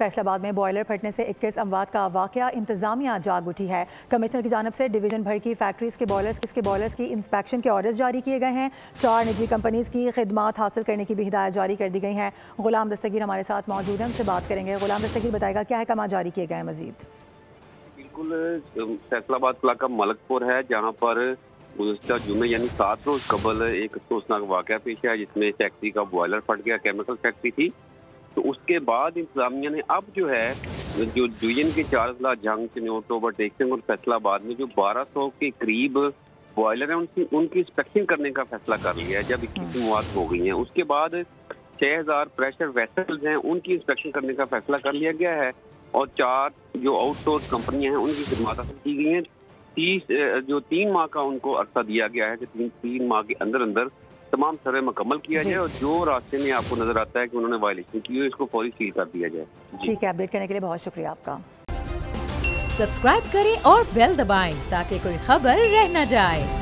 फैसलाबाद में बॉयलर फटने से 21 अमवात का वाकया, इंतजामिया जाग उठी है। कमिश्नर की जानिब से डिवीजन भर की फैक्ट्रीज के बॉयलर्स की इंस्पेक्शन के ऑर्डर्स जारी किए गए हैं। 4 निजी कंपनीज की खिदमात हासिल करने की भी हिदायत जारी कर दी गई हैं। गुलाम दस्तगीर हमारे साथ मौजूद हैं, उनसे बात करेंगे। गुलाम दस्तगीर बताएगा क्या अहकाम जारी किए गए हैं मजीद। बिल्कुल, फैसलाबाद इलाका मलकपुर है, जहाँ पर गुज़श्ता जुमे यानी 7 रोज कबल एक अफसोसनाक वाक़या पेश आया, जिसमें फैक्ट्री का बॉयलर फट गया। केमिकल फैक्ट्री थी। तो उसके बाद इंतजामिया ने अब जो है जो डिवीजन के 4 अजला जंग, चिन्होटो, बटेक्सिंग और फैसलाबाद में जो 1200 के करीब बॉयलर हैं उनकी इंस्पेक्शन करने का फैसला कर लिया है, जब 21 मौत हो गई हैं। उसके बाद 6000 प्रेशर वेसल्स हैं, उनकी इंस्पेक्शन करने का फैसला कर लिया गया है और 4 जो आउटसोर्स कंपनियां हैं उनकी खिदमत हासिल की गई हैं। 3 माह का उनको अरसा दिया गया है कि 3 माह के अंदर अंदर तमाम सर्वे मुकम्मल किया जाए और जो रास्ते में आपको नजर आता है कि उन्होंने वायलेशन की है, इसको फौरी सील कर दिया जाए। ठीक है, अपडेट करने के लिए बहुत शुक्रिया आपका। सब्सक्राइब करें और बेल दबाएं ताकि कोई खबर रह न जाए।